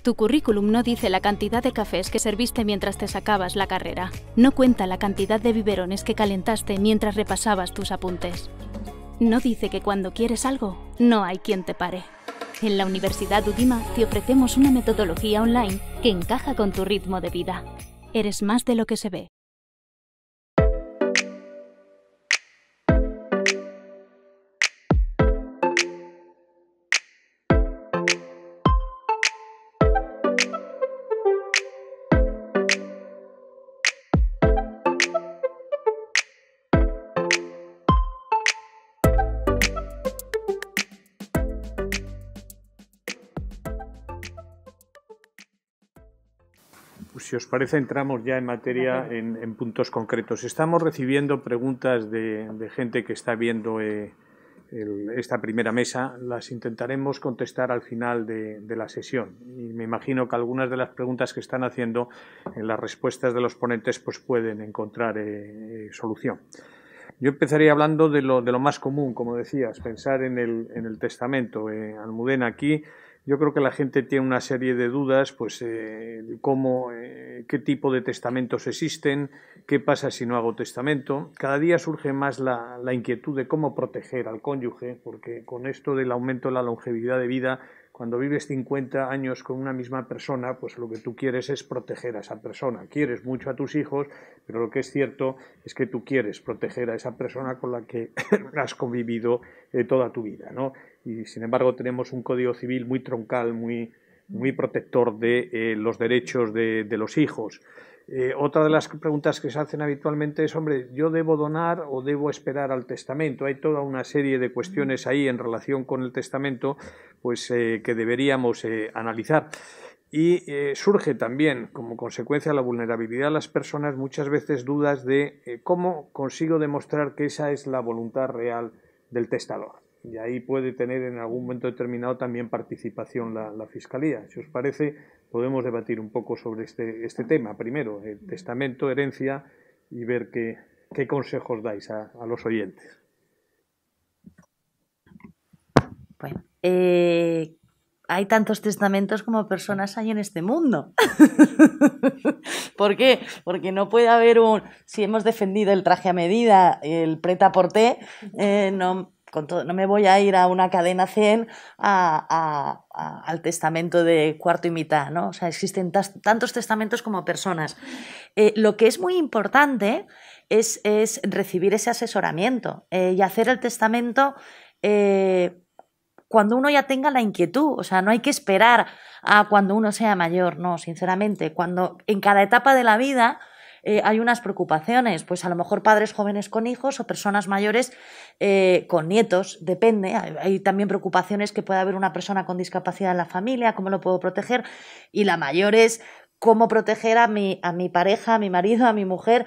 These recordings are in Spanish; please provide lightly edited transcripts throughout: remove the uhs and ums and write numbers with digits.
Tu currículum no dice la cantidad de cafés que serviste mientras te sacabas la carrera. No cuenta la cantidad de biberones que calentaste mientras repasabas tus apuntes. No dice que cuando quieres algo, no hay quien te pare. En la Universidad Udima te ofrecemos una metodología online que encaja con tu ritmo de vida. Eres más de lo que se ve. Pues si os parece, entramos ya en materia, en puntos concretos. Estamos recibiendo preguntas de gente que está viendo esta primera mesa. Las intentaremos contestar al final de la sesión. Y me imagino que algunas de las preguntas que están haciendo, en las respuestas de los ponentes, pues pueden encontrar solución. Yo empezaría hablando de lo más común, como decías, pensar en el testamento. Almudena, aquí yo creo que la gente tiene una serie de dudas, pues qué tipo de testamentos existen, qué pasa si no hago testamento. Cada día surge más la inquietud de cómo proteger al cónyuge, porque con esto del aumento de la longevidad de vida, cuando vives 50 años con una misma persona, pues lo que tú quieres es proteger a esa persona. Quieres mucho a tus hijos, pero lo que es cierto es que tú quieres proteger a esa persona con la que has convivido toda tu vida, ¿no? Y sin embargo tenemos un código civil muy troncal, muy protector de los derechos de los hijos. Otra de las preguntas que se hacen habitualmente es, hombre, ¿yo debo donar o debo esperar al testamento? Hay toda una serie de cuestiones ahí en relación con el testamento, pues que deberíamos analizar. Y surge también, como consecuencia de la vulnerabilidad de las personas, muchas veces dudas de cómo consigo demostrar que esa es la voluntad real del testador. Y ahí puede tener en algún momento determinado también participación la Fiscalía. Si os parece, podemos debatir un poco sobre este tema. Primero, el testamento, herencia, y ver qué consejos dais a los oyentes. Bueno, hay tantos testamentos como personas hay en este mundo. ¿Por qué? Porque no puede haber si hemos defendido el traje a medida, el prêt-à-porter, no me voy a ir a una cadena 100 al testamento de cuarto y mitad, ¿no? O sea, existen tantos testamentos como personas. Lo que es muy importante es recibir ese asesoramiento y hacer el testamento cuando uno ya tenga la inquietud. O sea, no hay que esperar a cuando uno sea mayor, no, sinceramente. Cuando en cada etapa de la vida hay unas preocupaciones, pues a lo mejor padres jóvenes con hijos o personas mayores con nietos, depende. Hay también preocupaciones que puede haber una persona con discapacidad en la familia, cómo lo puedo proteger, y la mayor es cómo proteger a mi pareja, a mi marido, a mi mujer,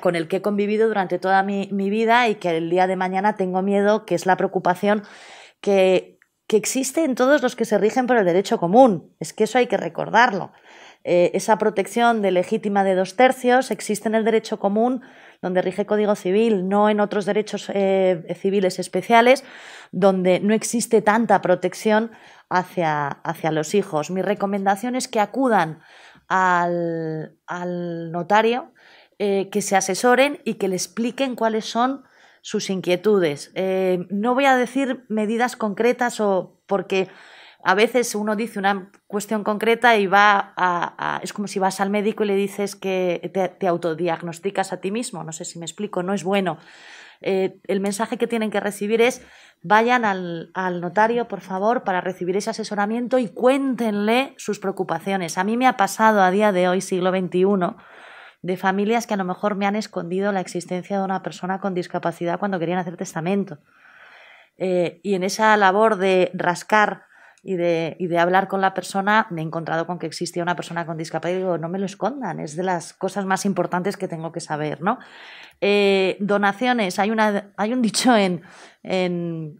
con el que he convivido durante toda mi vida y que el día de mañana tengo miedo, que es la preocupación que existe en todos los que se rigen por el derecho común. Es que eso hay que recordarlo. Esa protección de legítima de 2/3 existe en el derecho común, donde rige Código Civil, no en otros derechos civiles especiales, donde no existe tanta protección hacia los hijos. Mi recomendación es que acudan al notario, que se asesoren y que le expliquen cuáles son sus inquietudes. No voy a decir medidas concretas porque a veces uno dice una cuestión concreta y es como si vas al médico y le dices que te autodiagnosticas a ti mismo. No sé si me explico, no es bueno. El mensaje que tienen que recibir es: vayan al notario, por favor, para recibir ese asesoramiento y cuéntenle sus preocupaciones. A mí me ha pasado a día de hoy, siglo XXI, de familias que a lo mejor me han escondido la existencia de una persona con discapacidad cuando querían hacer testamento. Y en esa labor de rascar y de hablar con la persona, me he encontrado con que existía una persona con discapacidad y digo, no me lo escondan, es de las cosas más importantes que tengo que saber, ¿no? Donaciones, hay un dicho en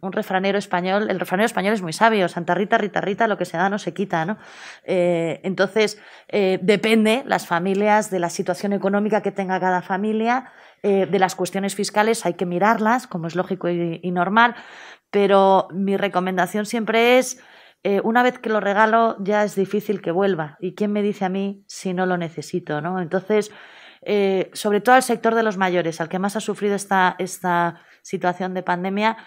un refranero español. El refranero español es muy sabio: Santa Rita, Rita, Rita, lo que se da no se quita, ¿no? Entonces, depende, las familias, de la situación económica que tenga cada familia, de las cuestiones fiscales hay que mirarlas, como es lógico y normal, pero mi recomendación siempre es: una vez que lo regalo ya es difícil que vuelva. ¿Y quién me dice a mí si no lo necesito, ¿no? Entonces, sobre todo al sector de los mayores, al que más ha sufrido esta situación de pandemia,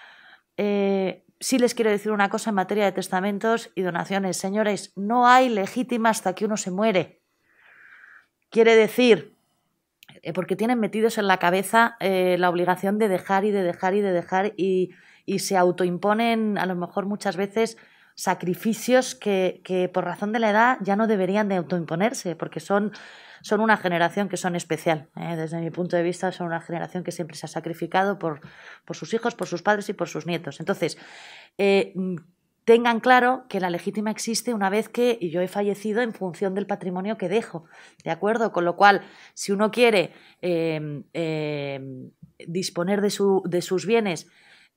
sí les quiero decir una cosa en materia de testamentos y donaciones. Señores, no hay legítima hasta que uno se muere. Quiere decir, porque tienen metidos en la cabeza la obligación de dejar y de dejar y de dejar y se autoimponen a lo mejor muchas veces sacrificios que por razón de la edad ya no deberían de autoimponerse, porque son una generación que son especial. Desde mi punto de vista, son una generación que siempre se ha sacrificado por sus hijos, por sus padres y por sus nietos. Entonces, tengan claro que la legítima existe una vez que yo he fallecido en función del patrimonio que dejo, ¿de acuerdo? Con lo cual, si uno quiere disponer de sus bienes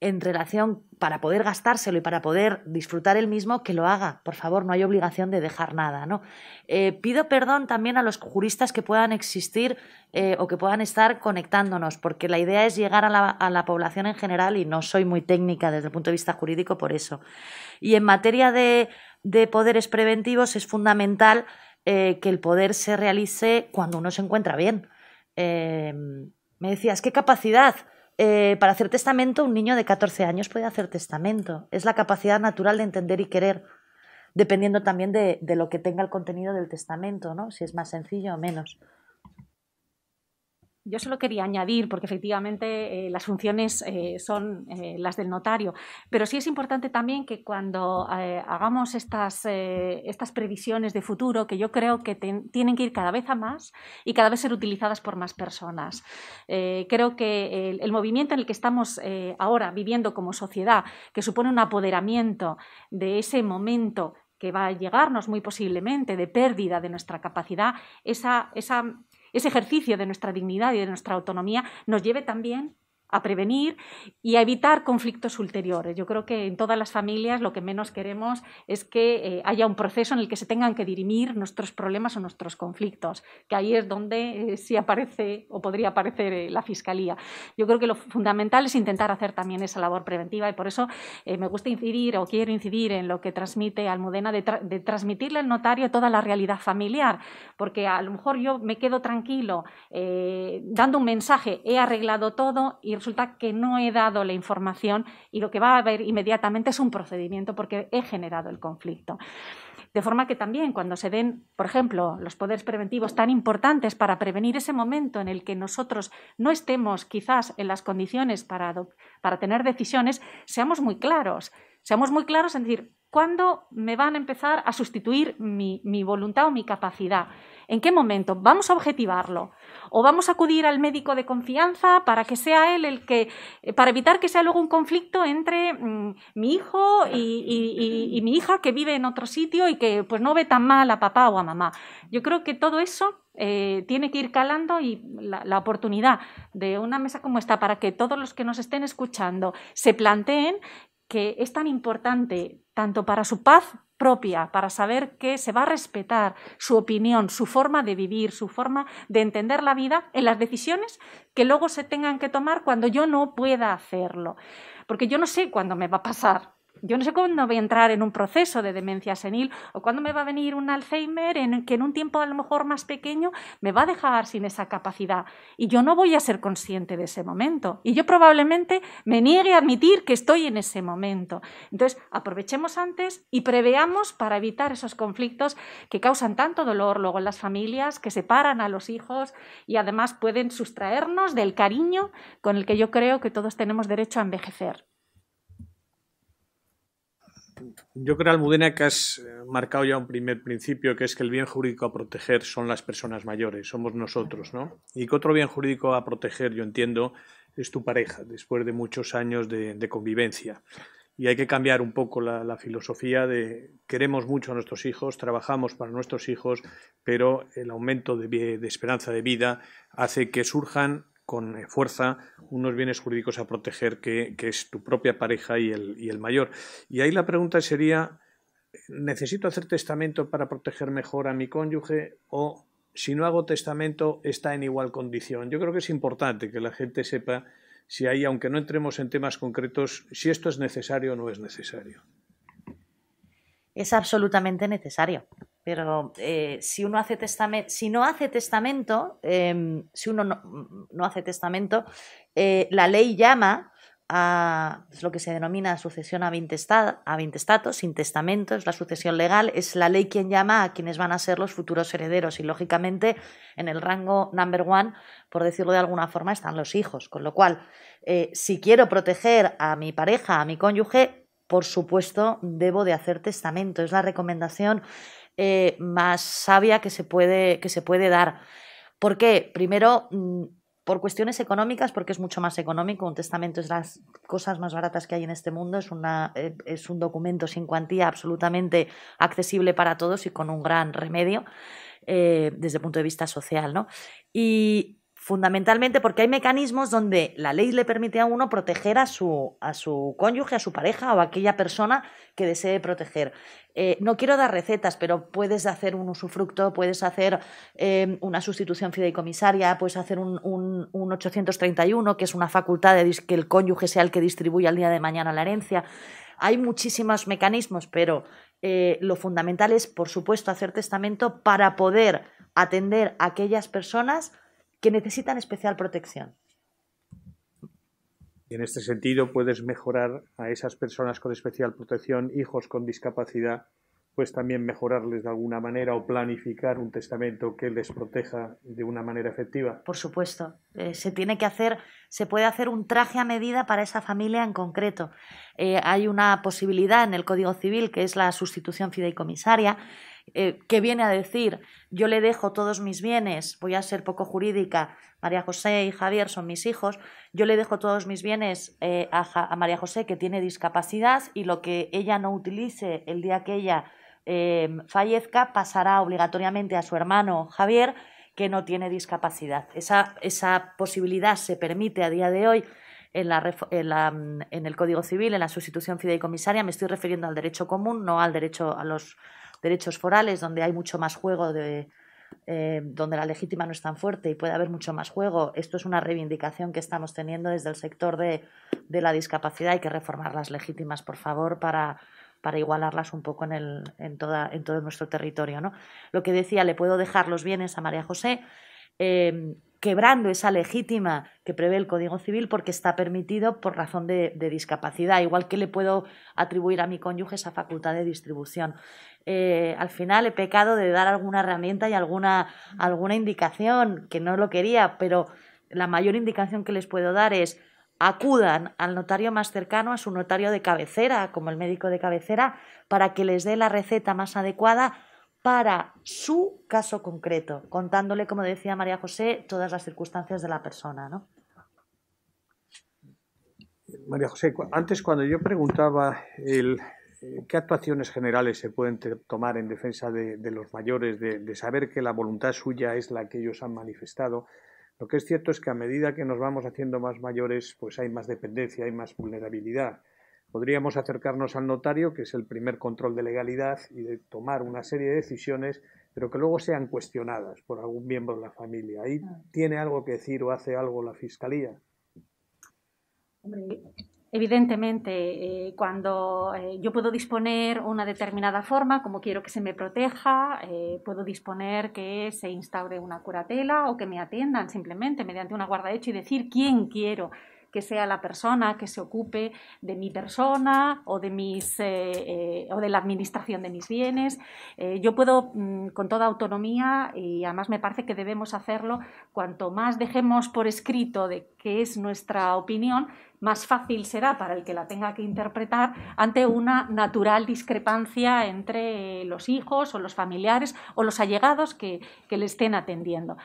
en relación para poder gastárselo y para poder disfrutar el mismo, que lo haga, por favor, no hay obligación de dejar nada, ¿no? Pido perdón también a los juristas que puedan existir o que puedan estar conectándonos, porque la idea es llegar a la población en general y no soy muy técnica desde el punto de vista jurídico por eso. Y en materia de poderes preventivos es fundamental que el poder se realice cuando uno se encuentra bien. Me decías, ¿qué capacidad? Para hacer testamento, un niño de 14 años puede hacer testamento. Es la capacidad natural de entender y querer, dependiendo también de lo que tenga el contenido del testamento, ¿no? Si es más sencillo o menos. Yo solo quería añadir, porque efectivamente las funciones son las del notario, pero sí es importante también que cuando hagamos estas previsiones de futuro, que yo creo que tienen que ir cada vez a más y cada vez ser utilizadas por más personas. Creo que el movimiento en el que estamos ahora viviendo como sociedad, que supone un apoderamiento de ese momento que va a llegarnos muy posiblemente de pérdida de nuestra capacidad, ese ejercicio de nuestra dignidad y de nuestra autonomía nos lleve también a prevenir y a evitar conflictos ulteriores. Yo creo que en todas las familias lo que menos queremos es que haya un proceso en el que se tengan que dirimir nuestros problemas o nuestros conflictos, que ahí es donde sí aparece o podría aparecer la Fiscalía. Yo creo que lo fundamental es intentar hacer también esa labor preventiva y por eso me gusta incidir o quiero incidir en lo que transmite Almudena de transmitirle al notario toda la realidad familiar, porque a lo mejor yo me quedo tranquilo dando un mensaje, he arreglado todo y resulta que no he dado la información y lo que va a haber inmediatamente es un procedimiento porque he generado el conflicto. De forma que también cuando se den, por ejemplo, los poderes preventivos tan importantes para prevenir ese momento en el que nosotros no estemos quizás en las condiciones para tener decisiones, seamos muy claros en decir, ¿cuándo me van a empezar a sustituir mi voluntad o mi capacidad? ¿En qué momento? ¿Vamos a objetivarlo? ¿O vamos a acudir al médico de confianza para que sea él el que, para evitar que sea luego un conflicto entre mi hijo y mi hija que vive en otro sitio y que pues no ve tan mal a papá o a mamá? Yo creo que todo eso tiene que ir calando y la oportunidad de una mesa como esta para que todos los que nos estén escuchando se planteen que es tan importante tanto para su paz propia, para saber que se va a respetar su opinión, su forma de vivir, su forma de entender la vida en las decisiones que luego se tengan que tomar cuando yo no pueda hacerlo. Porque yo no sé cuándo me va a pasar. Yo no sé cuándo voy a entrar en un proceso de demencia senil o cuándo me va a venir un Alzheimer que en un tiempo a lo mejor más pequeño me va a dejar sin esa capacidad y yo no voy a ser consciente de ese momento y yo probablemente me niegue a admitir que estoy en ese momento. Entonces, aprovechemos antes y preveamos para evitar esos conflictos que causan tanto dolor luego en las familias, que separan a los hijos y además pueden sustraernos del cariño con el que yo creo que todos tenemos derecho a envejecer. Yo creo, Almudena, que has marcado ya un primer principio, que es que el bien jurídico a proteger son las personas mayores, somos nosotros, ¿no? Y que otro bien jurídico a proteger, yo entiendo, es tu pareja, después de muchos años de convivencia. Y hay que cambiar un poco la filosofía de queremos mucho a nuestros hijos, trabajamos para nuestros hijos, pero el aumento de esperanza de vida hace que surjan con fuerza unos bienes jurídicos a proteger que es tu propia pareja y el mayor. Y ahí la pregunta sería, ¿necesito hacer testamento para proteger mejor a mi cónyuge o si no hago testamento está en igual condición? Yo creo que es importante que la gente sepa si hay, aunque no entremos en temas concretos, si esto es necesario o no es necesario. Es absolutamente necesario. Pero si uno hace si no hace testamento, si uno no hace testamento, la ley llama a lo que se denomina sucesión a intestato, sin testamento, es la sucesión legal, es la ley quien llama a quienes van a ser los futuros herederos y lógicamente en el rango number one, por decirlo de alguna forma, están los hijos, con lo cual si quiero proteger a mi pareja, a mi cónyuge, por supuesto debo de hacer testamento, es la recomendación más sabia que se puede dar. ¿Por qué? Primero, por cuestiones económicas, porque es mucho más económico. Un testamento es las cosas más baratas que hay en este mundo, es un documento sin cuantía absolutamente accesible para todos y con un gran remedio desde el punto de vista social, ¿no? Y fundamentalmente porque hay mecanismos donde la ley le permite a uno proteger a su cónyuge, a su pareja o a aquella persona que desee proteger. No quiero dar recetas, pero puedes hacer un usufructo, puedes hacer una sustitución fideicomisaria, puedes hacer un 831, que es una facultad de que el cónyuge sea el que distribuya el día de mañana la herencia. Hay muchísimos mecanismos, pero lo fundamental es, por supuesto, hacer testamento para poder atender a aquellas personas que necesitan especial protección. Y en este sentido puedes mejorar a esas personas con especial protección, hijos con discapacidad, pues también mejorarles de alguna manera o planificar un testamento que les proteja de una manera efectiva. Por supuesto, se puede hacer un traje a medida para esa familia en concreto. Hay una posibilidad en el Código Civil que es la sustitución fideicomisaria, que viene a decir, yo le dejo todos mis bienes, voy a ser poco jurídica, María José y Javier son mis hijos, yo le dejo todos mis bienes a María José, que tiene discapacidad, y lo que ella no utilice el día que ella fallezca pasará obligatoriamente a su hermano Javier, que no tiene discapacidad. Esa posibilidad se permite a día de hoy en el Código Civil, en la sustitución fideicomisaria. Me estoy refiriendo al derecho común, no a los derechos forales, donde hay mucho más juego, donde la legítima no es tan fuerte y puede haber mucho más juego. Esto es una reivindicación que estamos teniendo desde el sector de la discapacidad. Hay que reformar las legítimas, por favor, para igualarlas un poco en todo nuestro territorio, ¿no? Lo que decía, le puedo dejar los bienes a María José, quebrando esa legítima que prevé el Código Civil porque está permitido por razón de discapacidad, igual que le puedo atribuir a mi cónyuge esa facultad de distribución. Al final he pecado de dar alguna herramienta y alguna indicación, que no lo quería, pero la mayor indicación que les puedo dar es: acudan al notario más cercano, a su notario de cabecera, como el médico de cabecera, para que les dé la receta más adecuada para su caso concreto, contándole, como decía María José, todas las circunstancias de la persona, ¿no? María José, antes cuando yo preguntaba qué actuaciones generales se pueden tomar en defensa de los mayores, de saber que la voluntad suya es la que ellos han manifestado, lo que es cierto es que a medida que nos vamos haciendo más mayores, pues hay más dependencia, hay más vulnerabilidad. Podríamos acercarnos al notario, que es el primer control de legalidad, y de tomar una serie de decisiones, pero que luego sean cuestionadas por algún miembro de la familia. ¿Ahí tiene algo que decir o hace algo la Fiscalía? Hombre, evidentemente, cuando yo puedo disponer una determinada forma, como quiero que se me proteja, puedo disponer que se instaure una curatela o que me atiendan simplemente mediante una guarda de hecho y decir quién quiero que sea la persona que se ocupe de mi persona o de la administración de mis bienes. Yo puedo, con toda autonomía, y además me parece que debemos hacerlo, cuanto más dejemos por escrito de qué es nuestra opinión, más fácil será para el que la tenga que interpretar ante una natural discrepancia entre los hijos o los familiares o los allegados que le estén atendiendo.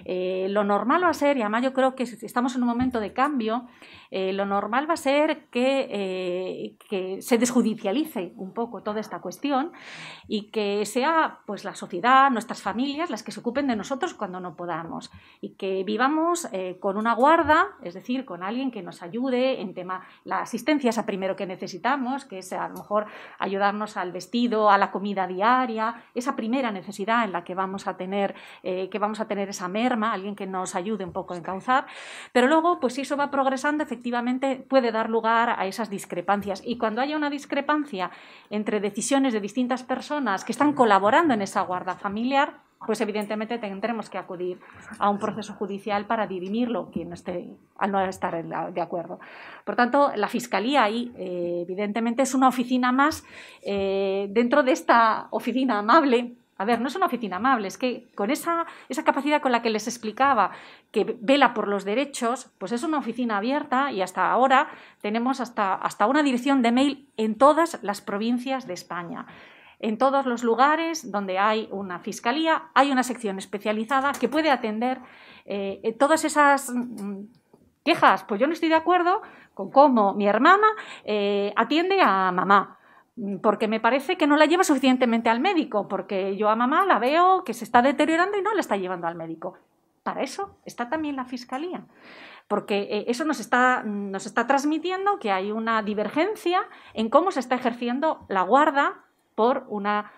Lo normal va a ser, y además yo creo que estamos en un momento de cambio, lo normal va a ser que se desjudicialice un poco toda esta cuestión y que sea pues la sociedad, nuestras familias, las que se ocupen de nosotros cuando no podamos, y que vivamos con una guarda, es decir, con alguien que nos ayude ayude en tema, la asistencia esa primero que necesitamos, que es a lo mejor ayudarnos al vestido, a la comida diaria, esa primera necesidad en la que vamos a tener esa merma, alguien que nos ayude un poco a encauzar, pero luego, pues si eso va progresando, efectivamente puede dar lugar a esas discrepancias, y cuando haya una discrepancia entre decisiones de distintas personas que están colaborando en esa guarda familiar, pues evidentemente tendremos que acudir a un proceso judicial para dirimirlo al no estar de acuerdo. Por tanto, la Fiscalía ahí, evidentemente, es una oficina más dentro de esta oficina amable. A ver, no es una oficina amable, es que con esa capacidad con la que les explicaba, que vela por los derechos, pues es una oficina abierta, y hasta ahora tenemos hasta una dirección de mail en todas las provincias de España. En todos los lugares donde hay una fiscalía hay una sección especializada que puede atender todas esas quejas. Pues yo no estoy de acuerdo con cómo mi hermana atiende a mamá, porque me parece que no la lleva suficientemente al médico, porque yo a mamá la veo que se está deteriorando y no la está llevando al médico. Para eso está también la fiscalía, porque eso nos está transmitiendo que hay una divergencia en cómo se está ejerciendo la guarda por una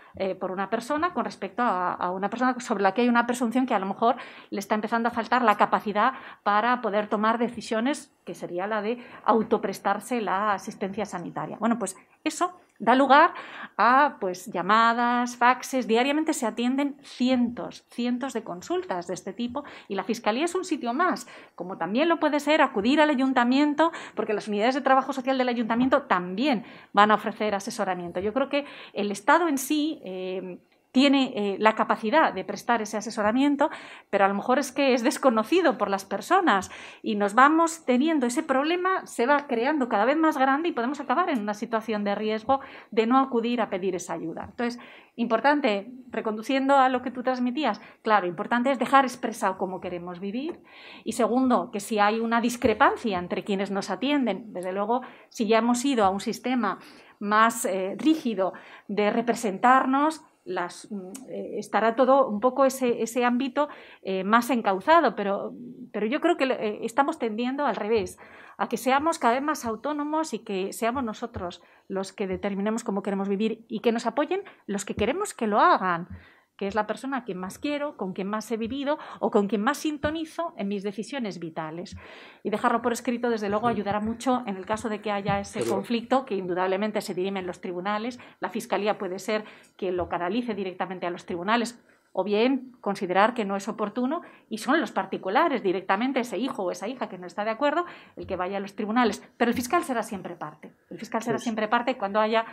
persona con respecto a una persona sobre la que hay una presunción que a lo mejor le está empezando a faltar la capacidad para poder tomar decisiones, que sería la de autoprestarse la asistencia sanitaria. Bueno, pues eso da lugar a llamadas, faxes. Diariamente se atienden cientos de consultas de este tipo, y la Fiscalía es un sitio más, como también lo puede ser acudir al ayuntamiento, porque las unidades de trabajo social del ayuntamiento también van a ofrecer asesoramiento. Yo creo que el Estado en sí tiene la capacidad de prestar ese asesoramiento, pero a lo mejor es que es desconocido por las personas, y nos vamos teniendo ese problema, se va creando cada vez más grande, y podemos acabar en una situación de riesgo de no acudir a pedir esa ayuda. Entonces, importante, reconduciendo a lo que tú transmitías, claro, importante es dejar expresado cómo queremos vivir, y segundo, que si hay una discrepancia entre quienes nos atienden, desde luego, si ya hemos ido a un sistema más rígido de representarnos, estará todo un poco ese ámbito más encauzado, pero yo creo que estamos tendiendo al revés, a que seamos cada vez más autónomos y que seamos nosotros los que determinemos cómo queremos vivir, y que nos apoyen los que queremos que lo hagan, que es la persona a quien más quiero, con quien más he vivido o con quien más sintonizo en mis decisiones vitales. Y dejarlo por escrito, desde luego, ayudará mucho en el caso de que haya ese conflicto, que indudablemente se dirime en los tribunales. La Fiscalía puede ser quien lo canalice directamente a los tribunales, o bien considerar que no es oportuno, y son los particulares directamente, ese hijo o esa hija que no está de acuerdo, el que vaya a los tribunales. Pero el fiscal será siempre parte. El fiscal será siempre parte cuando haya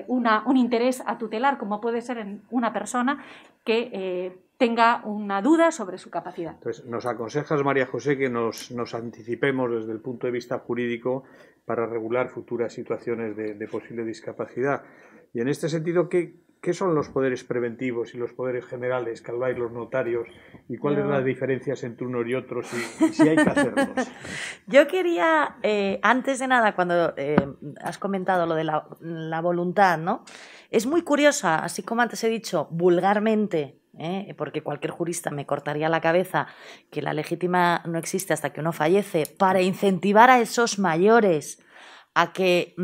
un interés a tutelar, como puede ser en una persona que tenga una duda sobre su capacidad. Entonces, nos aconsejas, María José, que nos anticipemos desde el punto de vista jurídico para regular futuras situaciones de posible discapacidad. Y en este sentido, ¿qué son los poderes preventivos y los poderes generales que habláis los notarios, y cuáles son las diferencias entre unos y otros, y si hay que hacerlos? Yo quería, antes de nada, cuando has comentado lo de la voluntad, ¿no? Es muy curiosa, así como antes he dicho, vulgarmente, porque cualquier jurista me cortaría la cabeza, que la legítima no existe hasta que uno fallece, para incentivar a esos mayores a que,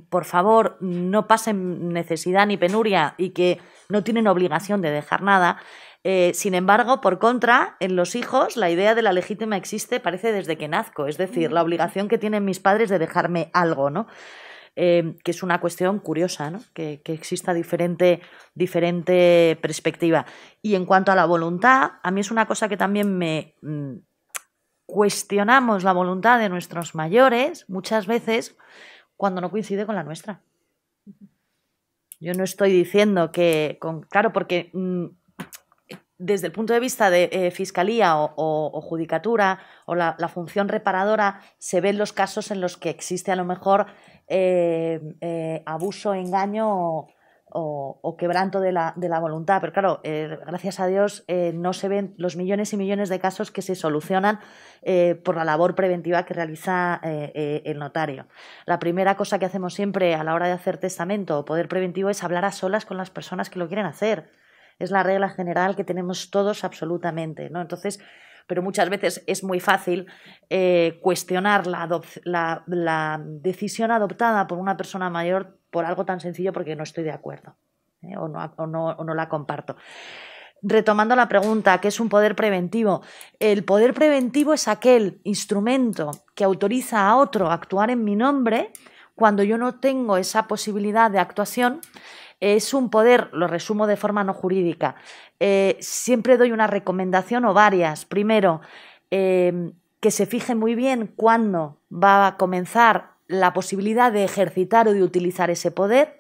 por favor, no pasen necesidad ni penuria, y que no tienen obligación de dejar nada. Sin embargo, por contra, en los hijos la idea de la legítima existe, parece, desde que nazco, es decir, la obligación que tienen mis padres de dejarme algo, ¿no? Que es una cuestión curiosa, ¿no? Que exista diferente perspectiva. Y en cuanto a la voluntad, a mí es una cosa que también me cuestionamos, la voluntad de nuestros mayores muchas veces cuando no coincide con la nuestra. Yo no estoy diciendo que, claro, porque desde el punto de vista de fiscalía o judicatura o la función reparadora, se ven los casos en los que existe a lo mejor abuso, engaño o quebranto de la voluntad. Pero claro, gracias a Dios no se ven los millones y millones de casos que se solucionan por la labor preventiva que realiza el notario. La primera cosa que hacemos siempre a la hora de hacer testamento o poder preventivo es hablar a solas con las personas que lo quieren hacer. Es la regla general que tenemos todos absolutamente, ¿no? Entonces, pero muchas veces es muy fácil cuestionar la decisión adoptada por una persona mayor por algo tan sencillo porque no estoy de acuerdo o no la comparto. Retomando la pregunta, ¿qué es un poder preventivo? El poder preventivo es aquel instrumento que autoriza a otro a actuar en mi nombre cuando yo no tengo esa posibilidad de actuación. Es un poder, lo resumo de forma no jurídica, siempre doy una recomendación o varias. Primero, que se fije muy bien cuándo va a comenzar la posibilidad de ejercitar o de utilizar ese poder.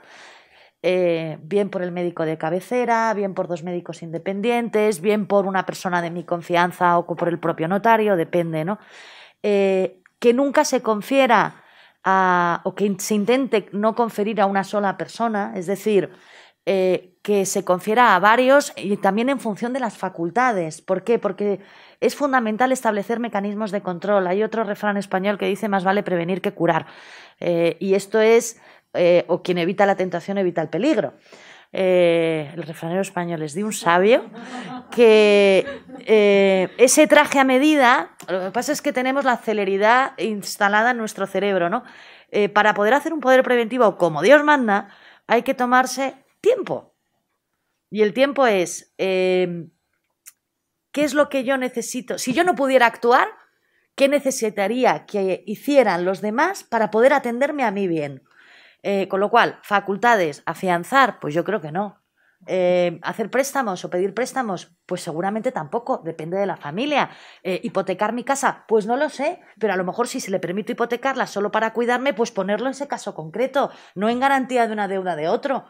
Bien por el médico de cabecera, bien por 2 médicos independientes, bien por una persona de mi confianza o por el propio notario, depende, ¿no? Que nunca se confiera o que se intente no conferir a una sola persona, es decir, que se confiera a varios y también en función de las facultades. ¿Por qué? Porque es fundamental establecer mecanismos de control. Hay otro refrán español que dice más vale prevenir que curar. Y esto es... o quien evita la tentación evita el peligro. El refranero español es de un sabio que ese traje a medida, lo que pasa es que tenemos la celeridad instalada en nuestro cerebro, ¿no? Para poder hacer un poder preventivo como Dios manda, hay que tomarse tiempo. Y el tiempo es, ¿qué es lo que yo necesito? Si yo no pudiera actuar, ¿qué necesitaría que hicieran los demás para poder atenderme a mí bien? Con lo cual, facultades, afianzar, pues yo creo que no. ¿Hacer préstamos o pedir préstamos? Pues seguramente tampoco, depende de la familia. ¿Hipotecar mi casa? Pues no lo sé, pero a lo mejor si se le permite hipotecarla solo para cuidarme, pues ponerlo en ese caso concreto, no en garantía de una deuda de otro.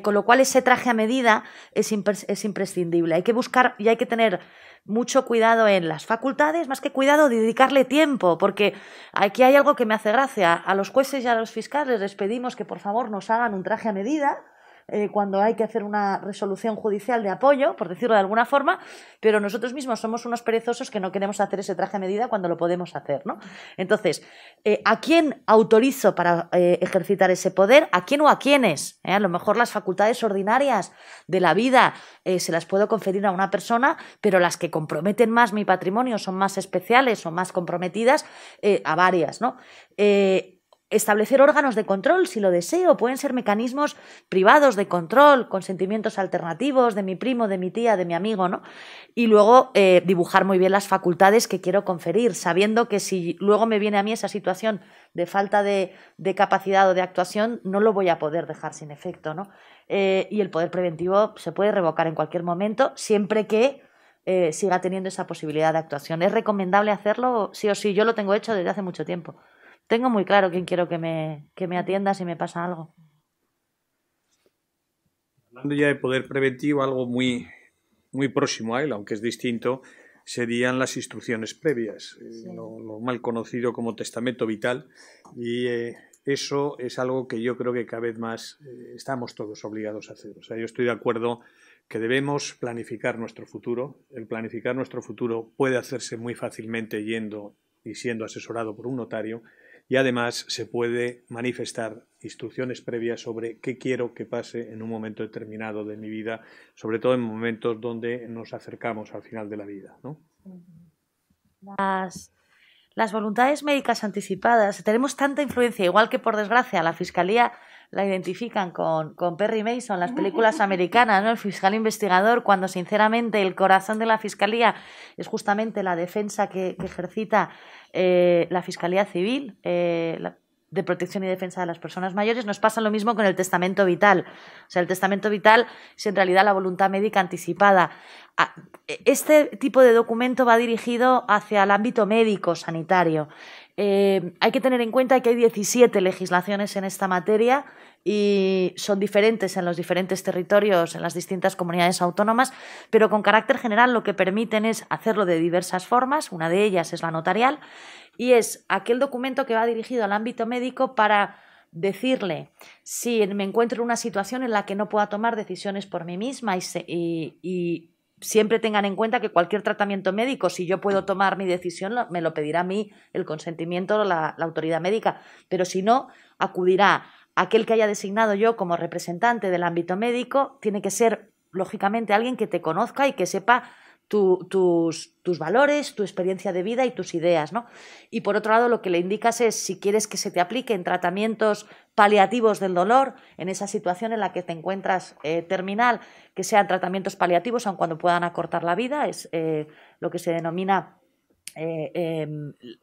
Con lo cual ese traje a medida es imprescindible. Hay que buscar y hay que tener mucho cuidado en las facultades, más que cuidado, dedicarle tiempo, porque aquí hay algo que me hace gracia. A los jueces y a los fiscales les pedimos que por favor nos hagan un traje a medida cuando hay que hacer una resolución judicial de apoyo, por decirlo de alguna forma, pero nosotros mismos somos unos perezosos que no queremos hacer ese traje a medida cuando lo podemos hacer, ¿no? Entonces, ¿a quién autorizo para ejercitar ese poder? ¿A quién o a quiénes? A lo mejor las facultades ordinarias de la vida se las puedo conferir a una persona, pero las que comprometen más mi patrimonio son más especiales o más comprometidas a varias, ¿no? Establecer órganos de control, si lo deseo, pueden ser mecanismos privados de control, consentimientos alternativos de mi primo, de mi tía, de mi amigo, ¿no? Y luego dibujar muy bien las facultades que quiero conferir, sabiendo que si luego me viene a mí esa situación de falta de capacidad o de actuación, no lo voy a poder dejar sin efecto, ¿no? Y el poder preventivo se puede revocar en cualquier momento, siempre que siga teniendo esa posibilidad de actuación. ¿Es recomendable hacerlo? Sí o sí, yo lo tengo hecho desde hace mucho tiempo. Tengo muy claro quién quiero que me atienda si me pasa algo. Hablando ya de poder preventivo, algo muy, muy próximo a él, aunque es distinto, serían las instrucciones previas, sí. Lo mal conocido como testamento vital, y eso es algo que yo creo que cada vez más estamos todos obligados a hacer. O sea, yo estoy de acuerdo que debemos planificar nuestro futuro. El planificar nuestro futuro puede hacerse muy fácilmente yendo y siendo asesorado por un notario. Y además se puede manifestar instrucciones previas sobre qué quiero que pase en un momento determinado de mi vida, sobre todo en momentos donde nos acercamos al final de la vida, ¿no? Las voluntades médicas anticipadas, tenemos tanta influencia, igual que por desgracia la Fiscalía la identifican con Perry Mason, las películas americanas, ¿no? El fiscal investigador, cuando sinceramente el corazón de la Fiscalía es justamente la defensa que ejercita la Fiscalía Civil, de protección y defensa de las personas mayores. Nos pasa lo mismo con el testamento vital. O sea, el testamento vital es en realidad la voluntad médica anticipada. Este tipo de documento va dirigido hacia el ámbito médico, sanitario. Hay que tener en cuenta que hay 17 legislaciones en esta materia y son diferentes en los diferentes territorios, en las distintas comunidades autónomas, pero con carácter general lo que permiten es hacerlo de diversas formas. Una de ellas es la notarial y es aquel documento que va dirigido al ámbito médico para decirle si me encuentro en una situación en la que no pueda tomar decisiones por mí misma y siempre tengan en cuenta que cualquier tratamiento médico, si yo puedo tomar mi decisión, me lo pedirá a mí el consentimiento de la autoridad médica, pero si no, acudirá aquel que haya designado yo como representante del ámbito médico. Tiene que ser, lógicamente, alguien que te conozca y que sepa tus valores, tu experiencia de vida y tus ideas, ¿no? Y por otro lado, lo que le indicas es si quieres que se te apliquen tratamientos paliativos del dolor en esa situación en la que te encuentras terminal, que sean tratamientos paliativos, aun cuando puedan acortar la vida, es lo que se denomina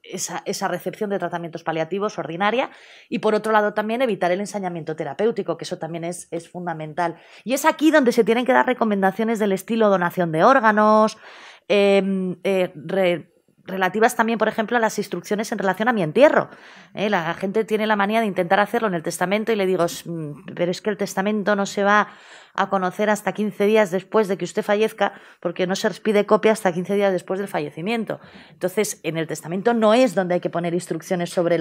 esa recepción de tratamientos paliativos ordinaria, y por otro lado también evitar el ensañamiento terapéutico, que eso también es fundamental. Y es aquí donde se tienen que dar recomendaciones del estilo donación de órganos, relativas también, por ejemplo, a las instrucciones en relación a mi entierro. La gente tiene la manía de intentar hacerlo en el testamento y le digo, pero es que el testamento no se va a conocer hasta 15 días después de que usted fallezca, porque no se pide copia hasta 15 días después del fallecimiento. Entonces, en el testamento no es donde hay que poner instrucciones sobre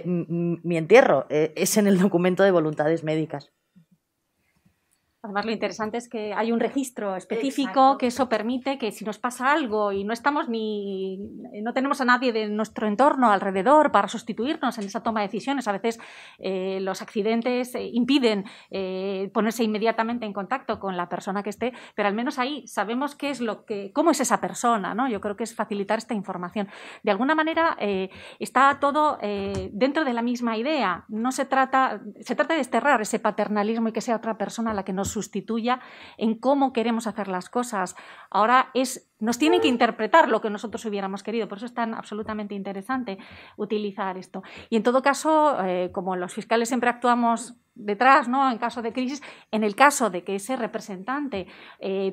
mi entierro, es en el documento de voluntades médicas. Además, lo interesante es que hay un registro específico. Exacto. Que eso permite que si nos pasa algo y no tenemos a nadie de nuestro entorno alrededor para sustituirnos en esa toma de decisiones, a veces los accidentes impiden ponerse inmediatamente en contacto con la persona que esté, pero al menos ahí sabemos cómo es esa persona, ¿no? Yo creo que es facilitar esta información. De alguna manera está todo dentro de la misma idea. No se trata de desterrar ese paternalismo y que sea otra persona la que nos sustituya en cómo queremos hacer las cosas. Ahora nos tienen que interpretar lo que nosotros hubiéramos querido, por eso es tan absolutamente interesante utilizar esto. Y en todo caso, como los fiscales siempre actuamos detrás, ¿no? En caso de crisis, en el caso de que ese representante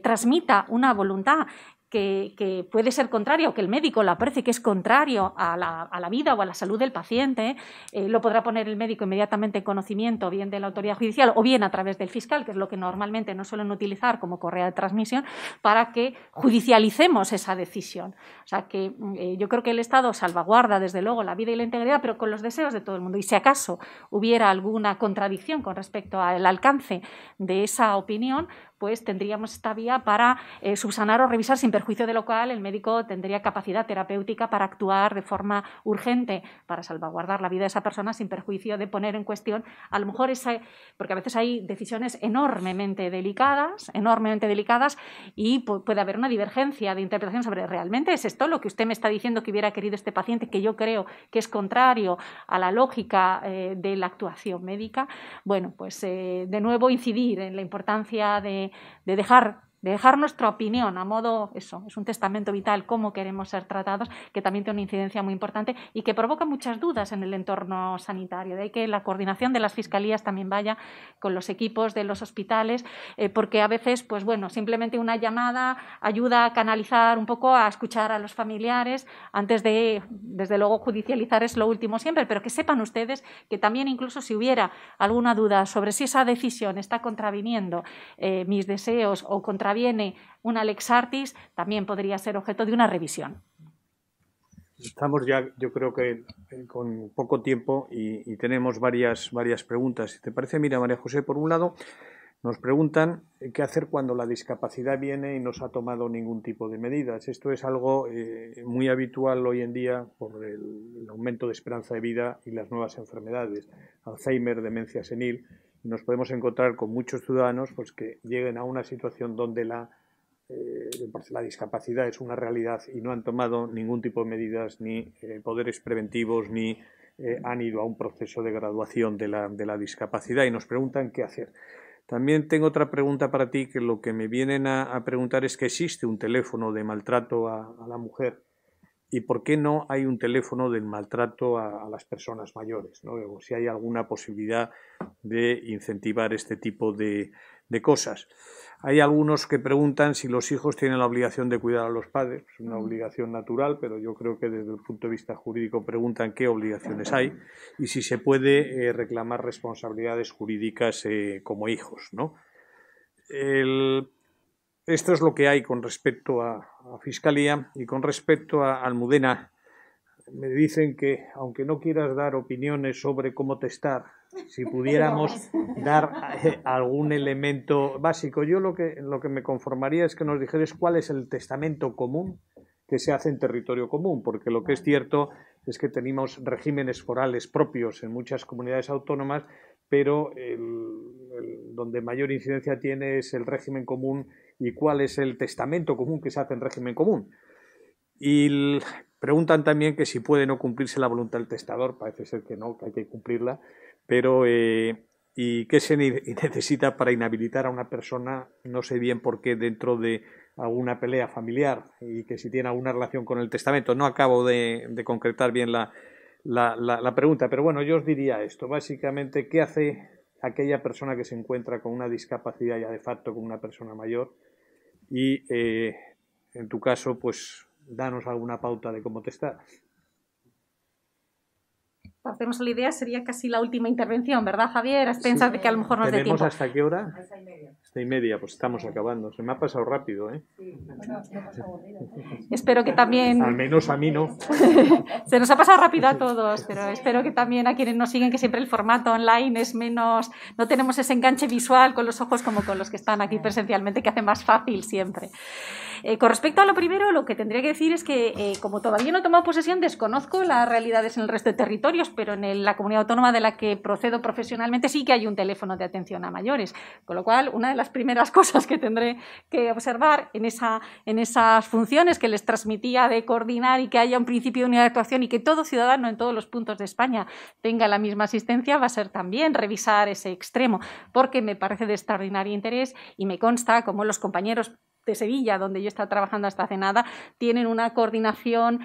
transmita una voluntad que puede ser contrario, que el médico la aprecie que es contrario a la vida o a la salud del paciente, lo podrá poner el médico inmediatamente en conocimiento, bien de la autoridad judicial o bien a través del fiscal, que es lo que normalmente no suelen utilizar como correa de transmisión, para que judicialicemos esa decisión. O sea que yo creo que el Estado salvaguarda desde luego la vida y la integridad, pero con los deseos de todo el mundo. Y si acaso hubiera alguna contradicción con respecto al alcance de esa opinión, pues tendríamos esta vía para subsanar o revisar, sin perjuicio de lo cual el médico tendría capacidad terapéutica para actuar de forma urgente para salvaguardar la vida de esa persona, sin perjuicio de poner en cuestión a lo mejor porque a veces hay decisiones enormemente delicadas y puede haber una divergencia de interpretación sobre ¿realmente es esto lo que usted me está diciendo que hubiera querido este paciente, que yo creo que es contrario a la lógica de la actuación médica? Bueno, pues de nuevo incidir en la importancia de dejar nuestra opinión a modo, eso, es un testamento vital, cómo queremos ser tratados, que también tiene una incidencia muy importante y que provoca muchas dudas en el entorno sanitario. De ahí que la coordinación de las fiscalías también vaya con los equipos de los hospitales, porque a veces, pues bueno, simplemente una llamada ayuda a canalizar un poco, a escuchar a los familiares, antes de, desde luego, judicializar es lo último siempre, pero que sepan ustedes que también incluso si hubiera alguna duda sobre si esa decisión está contraviniendo mis deseos o contraviene una lex artis, también podría ser objeto de una revisión. Estamos ya, yo creo que con poco tiempo y tenemos varias preguntas. Si te parece, mira, María José, por un lado, nos preguntan qué hacer cuando la discapacidad viene y no se ha tomado ningún tipo de medidas. Esto es algo muy habitual hoy en día por el aumento de esperanza de vida y las nuevas enfermedades, Alzheimer, demencia senil. Nos podemos encontrar con muchos ciudadanos pues, que lleguen a una situación donde la discapacidad es una realidad y no han tomado ningún tipo de medidas, ni poderes preventivos, ni han ido a un proceso de graduación de la discapacidad y nos preguntan qué hacer. También tengo otra pregunta para ti, que lo que me vienen a preguntar es que existe un teléfono de maltrato a la mujer. ¿Y por qué no hay un teléfono del maltrato a las personas mayores, ¿no? O si hay alguna posibilidad de incentivar este tipo de cosas. Hay algunos que preguntan si los hijos tienen la obligación de cuidar a los padres. Es una obligación natural, pero yo creo que desde el punto de vista jurídico preguntan qué obligaciones hay y si se puede reclamar responsabilidades jurídicas como hijos, ¿no? Esto es lo que hay con respecto a Fiscalía y con respecto a Almudena. Me dicen que, aunque no quieras dar opiniones sobre cómo testar, si pudiéramos dar algún elemento básico, yo lo que me conformaría es que nos dijeras cuál es el testamento común que se hace en territorio común, porque lo que es cierto es que tenemos regímenes forales propios en muchas comunidades autónomas, pero donde mayor incidencia tiene es el régimen común y cuál es el testamento común que se hace en régimen común. Y preguntan también que si puede no cumplirse la voluntad del testador, parece ser que no, que hay que cumplirla, pero ¿y qué se necesita para inhabilitar a una persona? No sé bien por qué dentro de alguna pelea familiar y que si tiene alguna relación con el testamento. No acabo de concretar bien la pregunta, pero bueno, yo os diría esto. Básicamente, ¿qué hace aquella persona que se encuentra con una discapacidad ya de facto, con una persona mayor? Y en tu caso, pues danos alguna pauta de cómo testar. Para hacernos la idea, sería casi la última intervención, ¿verdad, Javier? ¿Piensas de que a lo mejor nos dé tiempo? ¿Tenemos hasta qué hora? Hasta 1:30, pues estamos acabando. Se me ha pasado rápido, ¿eh? Sí, bueno, hemos aburrido. Espero que también... Al menos a mí no. Se nos ha pasado rápido a todos, pero espero que también a quienes nos siguen, que siempre el formato online es menos... No tenemos ese enganche visual con los ojos como con los que están aquí presencialmente, que hace más fácil siempre. Con respecto a lo primero, lo que tendría que decir es que, como todavía no he tomado posesión, desconozco las realidades en el resto de territorios, pero en la comunidad autónoma de la que procedo profesionalmente sí que hay un teléfono de atención a mayores. Con lo cual, una de las primeras cosas que tendré que observar en esas funciones que les transmitía de coordinar y que haya un principio de unidad de actuación y que todo ciudadano en todos los puntos de España tenga la misma asistencia, va a ser también revisar ese extremo, porque me parece de extraordinario interés y me consta como los compañeros de Sevilla, donde yo he estado trabajando hasta hace nada, tienen una coordinación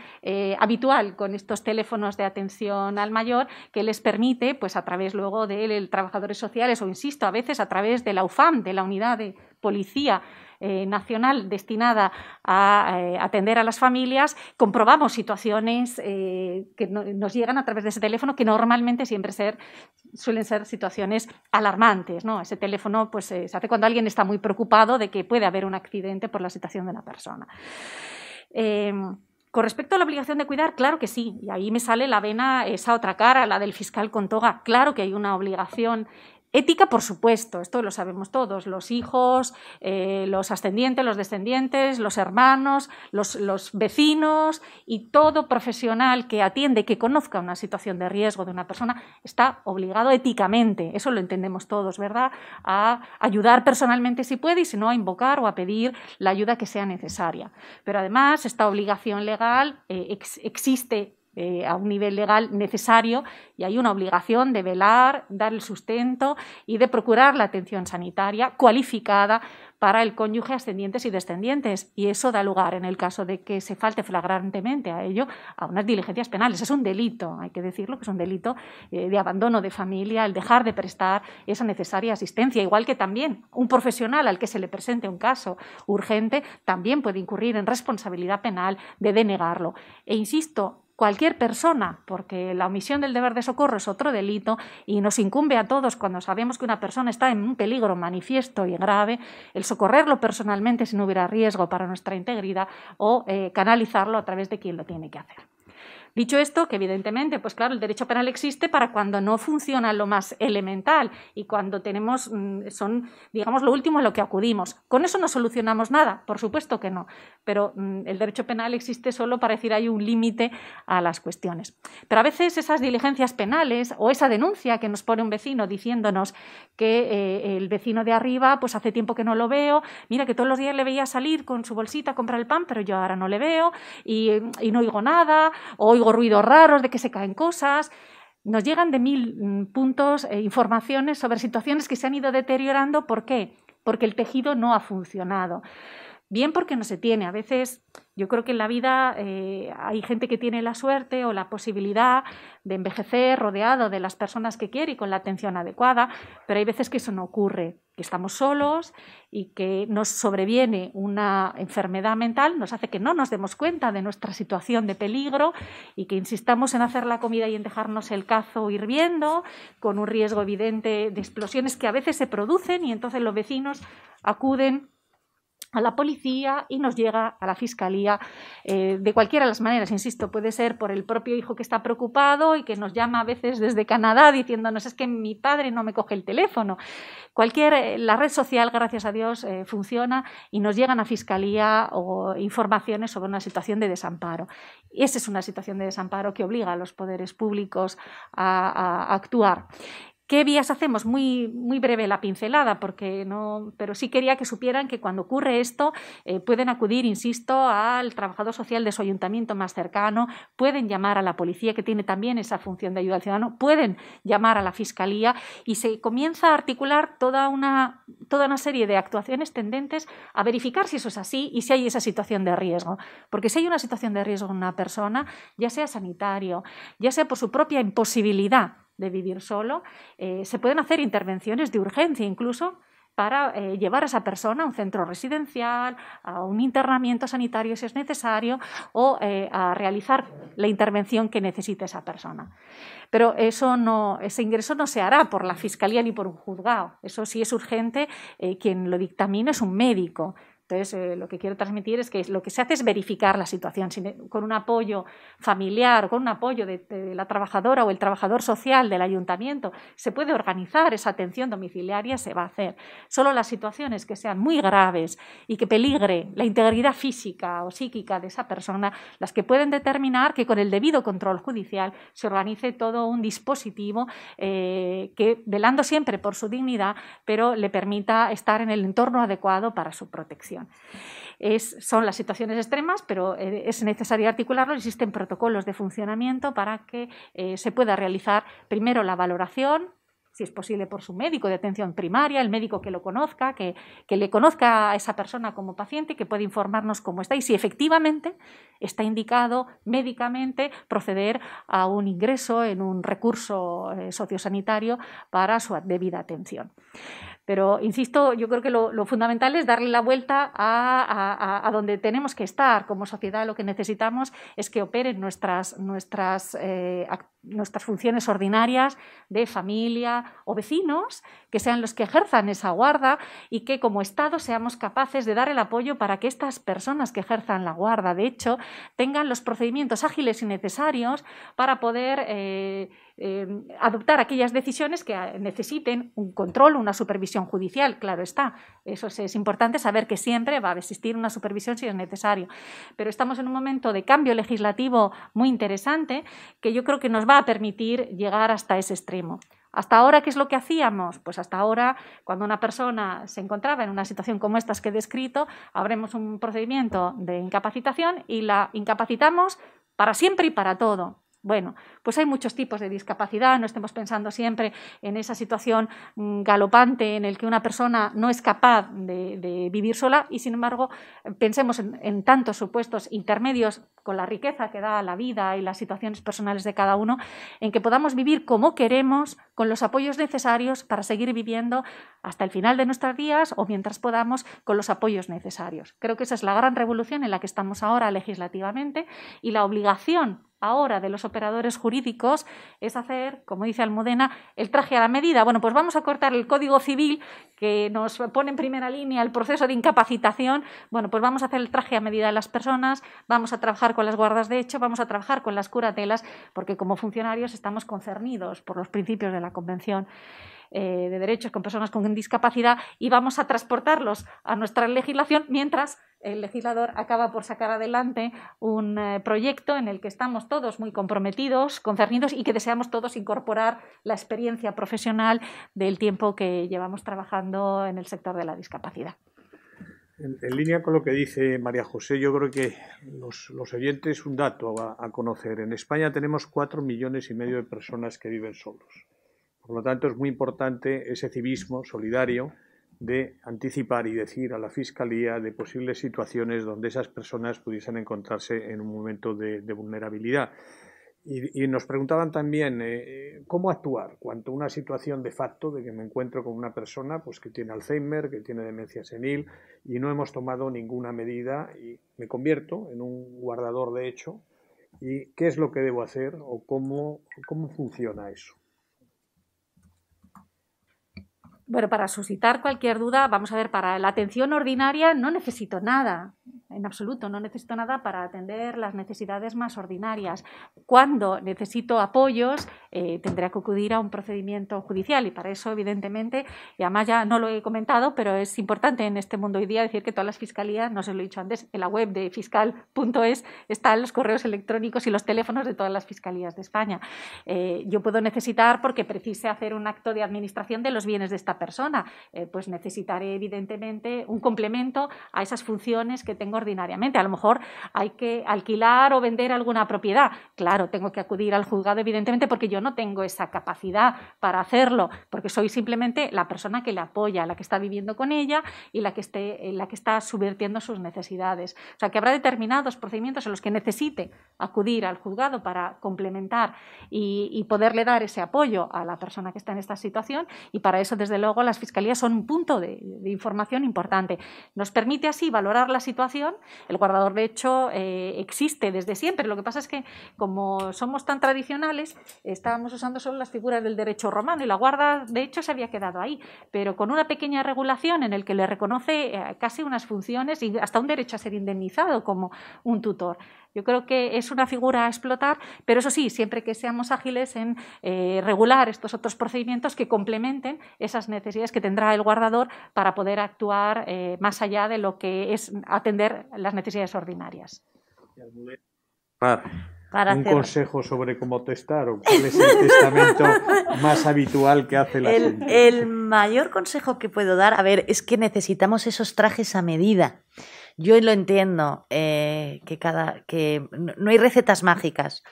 habitual con estos teléfonos de atención al mayor que les permite, pues a través luego de trabajadores sociales o, insisto, a veces a través de la UFAM, de la Unidad de Policía Nacional destinada a atender a las familias, comprobamos situaciones que nos llegan a través de ese teléfono que normalmente siempre suelen ser situaciones alarmantes, ¿no? Ese teléfono pues, se hace cuando alguien está muy preocupado de que puede haber un accidente por la situación de una persona. Con respecto a la obligación de cuidar, claro que sí, y ahí me sale la vena, esa otra cara, la del fiscal con toga. Claro que hay una obligación ética, por supuesto, esto lo sabemos todos, los hijos, los ascendientes, los descendientes, los hermanos, los vecinos y todo profesional que atiende, que conozca una situación de riesgo de una persona, está obligado éticamente, eso lo entendemos todos, ¿verdad?, a ayudar personalmente si puede y si no a invocar o a pedir la ayuda que sea necesaria. Pero además esta obligación legal existe a un nivel legal necesario y hay una obligación de velar, dar el sustento y de procurar la atención sanitaria cualificada para el cónyuge, ascendientes y descendientes. Y eso da lugar, en el caso de que se falte flagrantemente a ello, a unas diligencias penales. Es un delito, hay que decirlo, que es un delito de abandono de familia, el dejar de prestar esa necesaria asistencia. Igual que también un profesional al que se le presente un caso urgente también puede incurrir en responsabilidad penal de denegarlo. E insisto, cualquier persona, porque la omisión del deber de socorro es otro delito y nos incumbe a todos cuando sabemos que una persona está en un peligro manifiesto y grave, el socorrerlo personalmente si no hubiera riesgo para nuestra integridad o canalizarlo a través de quien lo tiene que hacer. Dicho esto, que evidentemente, pues claro, el derecho penal existe para cuando no funciona lo más elemental y cuando tenemos, son, digamos, lo último a lo que acudimos. ¿Con eso no solucionamos nada? Por supuesto que no, pero el derecho penal existe solo para decir hay un límite a las cuestiones. Pero a veces esas diligencias penales o esa denuncia que nos pone un vecino diciéndonos que el vecino de arriba, pues hace tiempo que no lo veo, mira que todos los días le veía salir con su bolsita a comprar el pan, pero yo ahora no le veo y no oigo nada, o oigo ruidos raros de que se caen cosas. Nos llegan de 1000 puntos, informaciones sobre situaciones que se han ido deteriorando. ¿Por qué? Porque el tejido no ha funcionado. Bien porque no se tiene. A veces yo creo que en la vida hay gente que tiene la suerte o la posibilidad de envejecer rodeado de las personas que quiere y con la atención adecuada, pero hay veces que eso no ocurre, que estamos solos y que nos sobreviene una enfermedad mental, nos hace que no nos demos cuenta de nuestra situación de peligro y que insistamos en hacer la comida y en dejarnos el cazo hirviendo, con un riesgo evidente de explosiones que a veces se producen y entonces los vecinos acuden a la policía y nos llega a la fiscalía de cualquiera de las maneras, insisto, puede ser por el propio hijo que está preocupado y que nos llama a veces desde Canadá diciéndonos es que mi padre no me coge el teléfono. La red social, gracias a Dios, funciona y nos llegan a fiscalía o informaciones sobre una situación de desamparo. Y esa es una situación de desamparo que obliga a los poderes públicos a actuar. ¿Qué vías hacemos? Muy breve la pincelada, pero sí quería que supieran que cuando ocurre esto pueden acudir, insisto, al trabajador social de su ayuntamiento más cercano, pueden llamar a la policía, que tiene también esa función de ayuda al ciudadano, pueden llamar a la fiscalía y se comienza a articular toda una serie de actuaciones tendentes a verificar si eso es así y si hay esa situación de riesgo. Porque si hay una situación de riesgo en una persona, ya sea sanitario, ya sea por su propia imposibilidad de vivir solo, se pueden hacer intervenciones de urgencia incluso para llevar a esa persona a un centro residencial, a un internamiento sanitario si es necesario o a realizar la intervención que necesite esa persona. Pero ese ingreso no se hará por la Fiscalía ni por un juzgado. Eso sí es urgente, quien lo dictamina es un médico. Entonces, lo que quiero transmitir es que lo que se hace es verificar la situación. Con un apoyo familiar, con un apoyo de la trabajadora o el trabajador social del ayuntamiento, se puede organizar esa atención domiciliaria, se va a hacer. Solo las situaciones que sean muy graves y que peligre la integridad física o psíquica de esa persona, las que pueden determinar que con el debido control judicial se organice todo un dispositivo que, velando siempre por su dignidad, pero le permita estar en el entorno adecuado para su protección. Son las situaciones extremas, pero es necesario articularlo. Existen protocolos de funcionamiento para que se pueda realizar primero la valoración, si es posible por su médico de atención primaria, el médico que lo conozca, que le conozca a esa persona como paciente, que puede informarnos cómo está y si efectivamente está indicado médicamente proceder a un ingreso en un recurso sociosanitario para su debida atención. Pero, insisto, yo creo que lo fundamental es darle la vuelta a donde tenemos que estar. Como sociedad lo que necesitamos es que operen nuestras funciones ordinarias de familia o vecinos, que sean los que ejerzan esa guarda y que como Estado seamos capaces de dar el apoyo para que estas personas que ejerzan la guarda, de hecho, tengan los procedimientos ágiles y necesarios para poder adoptar aquellas decisiones que necesiten un control, una supervisión judicial, claro está. Eso es importante saber que siempre va a existir una supervisión si es necesario. Pero estamos en un momento de cambio legislativo muy interesante que yo creo que nos va a permitir llegar hasta ese extremo. ¿Hasta ahora qué es lo que hacíamos? Pues hasta ahora, cuando una persona se encontraba en una situación como estas que he descrito, habremos un procedimiento de incapacitación y la incapacitamos para siempre y para todo. Bueno, pues hay muchos tipos de discapacidad, no estemos pensando siempre en esa situación galopante en la que una persona no es capaz de vivir sola y, sin embargo, pensemos en tantos supuestos intermedios con la riqueza que da la vida y las situaciones personales de cada uno, en que podamos vivir como queremos, con los apoyos necesarios para seguir viviendo hasta el final de nuestros días o mientras podamos con los apoyos necesarios. Creo que esa es la gran revolución en la que estamos ahora legislativamente y la obligación ahora de los operadores jurídicos es hacer, como dice Almudena, el traje a la medida. Bueno, pues vamos a cortar el Código Civil que nos pone en primera línea el proceso de incapacitación. Bueno, pues vamos a hacer el traje a medida de las personas, vamos a trabajar con las guardas de hecho, vamos a trabajar con las curatelas, porque como funcionarios estamos concernidos por los principios de la Convención de Derechos con Personas con Discapacidad y vamos a transportarlos a nuestra legislación mientras el legislador acaba por sacar adelante un proyecto en el que estamos todos muy comprometidos, concernidos y que deseamos todos incorporar la experiencia profesional del tiempo que llevamos trabajando en el sector de la discapacidad. En línea con lo que dice María José, yo creo que los oyentes un dato a conocer. En España tenemos 4,5 millones de personas que viven solos. Por lo tanto, es muy importante ese civismo solidario de anticipar y decir a la Fiscalía de posibles situaciones donde esas personas pudiesen encontrarse en un momento de vulnerabilidad. Y nos preguntaban también cómo actuar cuando una situación de facto de que me encuentro con una persona pues, que tiene Alzheimer, que tiene demencia senil y no hemos tomado ninguna medida y me convierto en un guardador de hecho. ¿Y qué es lo que debo hacer o cómo funciona eso? Bueno, para suscitar cualquier duda, vamos a ver, para la atención ordinaria no necesito nada, en absoluto, no necesito nada para atender las necesidades más ordinarias. Cuando necesito apoyos tendrá que acudir a un procedimiento judicial, y para eso, evidentemente, y además ya no lo he comentado, pero es importante en este mundo hoy día decir que todas las fiscalías, no se lo he dicho antes, en la web de fiscal.es están los correos electrónicos y los teléfonos de todas las fiscalías de España. Yo puedo necesitar, porque precise hacer un acto de administración de los bienes de esta persona, pues necesitaré evidentemente un complemento a esas funciones que tengo ordinariamente. A lo mejor hay que alquilar o vender alguna propiedad. Claro, tengo que acudir al juzgado evidentemente porque yo no tengo esa capacidad para hacerlo, porque soy simplemente la persona que le apoya, la que está viviendo con ella y la que está subvirtiendo sus necesidades. O sea, que habrá determinados procedimientos en los que necesite acudir al juzgado para complementar y poderle dar ese apoyo a la persona que está en esta situación, y para eso, desde luego, las fiscalías son un punto de información importante. Nos permite así valorar la situación. El guardador, de hecho, existe desde siempre. Lo que pasa es que, como somos tan tradicionales, estábamos usando solo las figuras del derecho romano y la guarda, de hecho, se había quedado ahí, pero con una pequeña regulación en el que le reconoce casi unas funciones y hasta un derecho a ser indemnizado como un tutor. Yo creo que es una figura a explotar, pero eso sí, siempre que seamos ágiles en regular estos otros procedimientos que complementen esas necesidades que tendrá el guardador para poder actuar más allá de lo que es atender las necesidades ordinarias. Un consejo sobre cómo testar, o cuál es el testamento más habitual que hace la gente. El mayor consejo que puedo dar, a ver, es que necesitamos esos trajes a medida. Yo lo entiendo, que no hay recetas mágicas.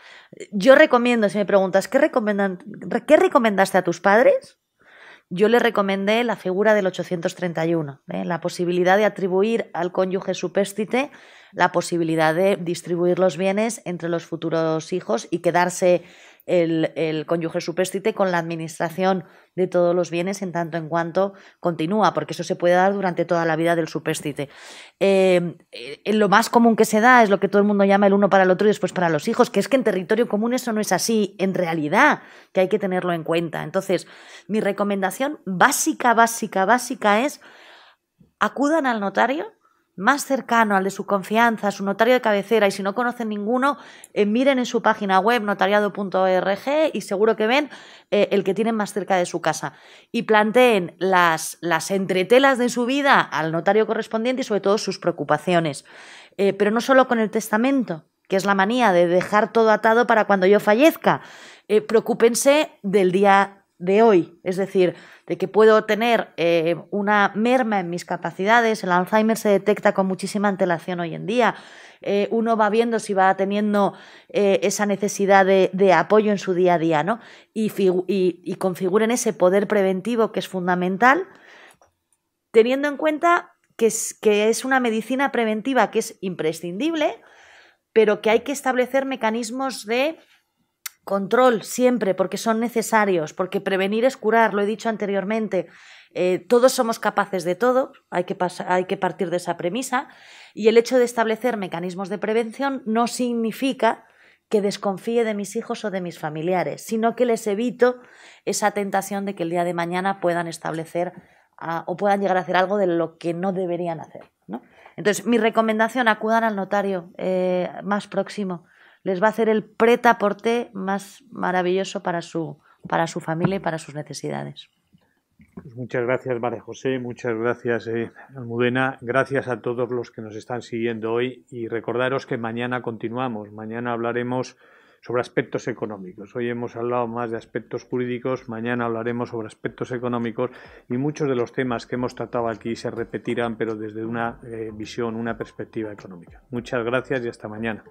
Yo recomiendo, si me preguntas, ¿qué recomendaste a tus padres? Yo les recomendé la figura del 831, la posibilidad de atribuir al cónyuge supéstite la posibilidad de distribuir los bienes entre los futuros hijos y quedarse el cónyuge supéstite con la administración de todos los bienes en tanto en cuanto continúa, porque eso se puede dar durante toda la vida del supéstite. Lo más común que se da es lo que todo el mundo llama el uno para el otro y después para los hijos, que es que en territorio común eso no es así, en realidad, que hay que tenerlo en cuenta. Entonces, mi recomendación básica es: acudan al notario más cercano, al de su confianza, a su notario de cabecera, y si no conocen ninguno, miren en su página web notariado.org y seguro que ven el que tienen más cerca de su casa, y planteen las entretelas de su vida al notario correspondiente y sobre todo sus preocupaciones, pero no solo con el testamento, que es la manía de dejar todo atado para cuando yo fallezca. Preocúpense del día de hoy, es decir, de que puedo tener una merma en mis capacidades. El Alzheimer se detecta con muchísima antelación hoy en día. Uno va viendo si va teniendo esa necesidad de apoyo en su día a día, ¿no? Y configuren ese poder preventivo que es fundamental, teniendo en cuenta que es una medicina preventiva que es imprescindible, pero que hay que establecer mecanismos de control siempre, porque son necesarios, porque prevenir es curar, lo he dicho anteriormente. Todos somos capaces de todo, hay que partir de esa premisa, y el hecho de establecer mecanismos de prevención no significa que desconfíe de mis hijos o de mis familiares, sino que les evito esa tentación de que el día de mañana puedan establecer o puedan llegar a hacer algo de lo que no deberían hacer, ¿no? Entonces, mi recomendación: acudan al notario más próximo. Les va a hacer el prêt-à-porter más maravilloso para su familia y para sus necesidades. Pues muchas gracias, María José, muchas gracias, Almudena, gracias a todos los que nos están siguiendo hoy, y recordaros que mañana continuamos, mañana hablaremos sobre aspectos económicos. Hoy hemos hablado más de aspectos jurídicos, mañana hablaremos sobre aspectos económicos, y muchos de los temas que hemos tratado aquí se repetirán, pero desde una visión, una perspectiva económica. Muchas gracias y hasta mañana.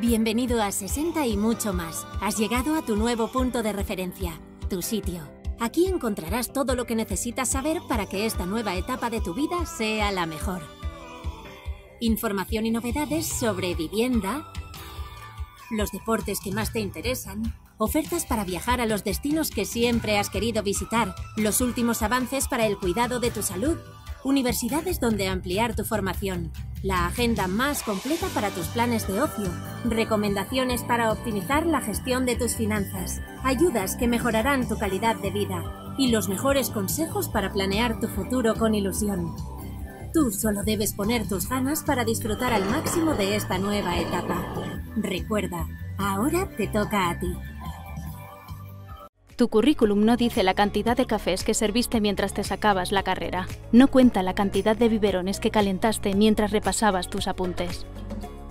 Bienvenido a 60 y mucho más. Has llegado a tu nuevo punto de referencia, tu sitio. Aquí encontrarás todo lo que necesitas saber para que esta nueva etapa de tu vida sea la mejor. Información y novedades sobre vivienda, los deportes que más te interesan, ofertas para viajar a los destinos que siempre has querido visitar, los últimos avances para el cuidado de tu salud, universidades donde ampliar tu formación, la agenda más completa para tus planes de ocio, recomendaciones para optimizar la gestión de tus finanzas, ayudas que mejorarán tu calidad de vida y los mejores consejos para planear tu futuro con ilusión. Tú solo debes poner tus ganas para disfrutar al máximo de esta nueva etapa. Recuerda, ahora te toca a ti. Tu currículum no dice la cantidad de cafés que serviste mientras te sacabas la carrera. No cuenta la cantidad de biberones que calentaste mientras repasabas tus apuntes.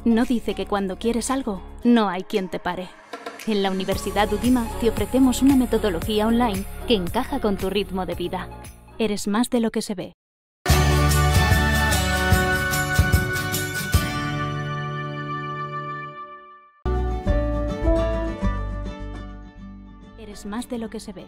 No dice que cuando quieres algo, no hay quien te pare. En la Universidad Udima te ofrecemos una metodología online que encaja con tu ritmo de vida. Eres más de lo que se ve. Eres más de lo que se ve.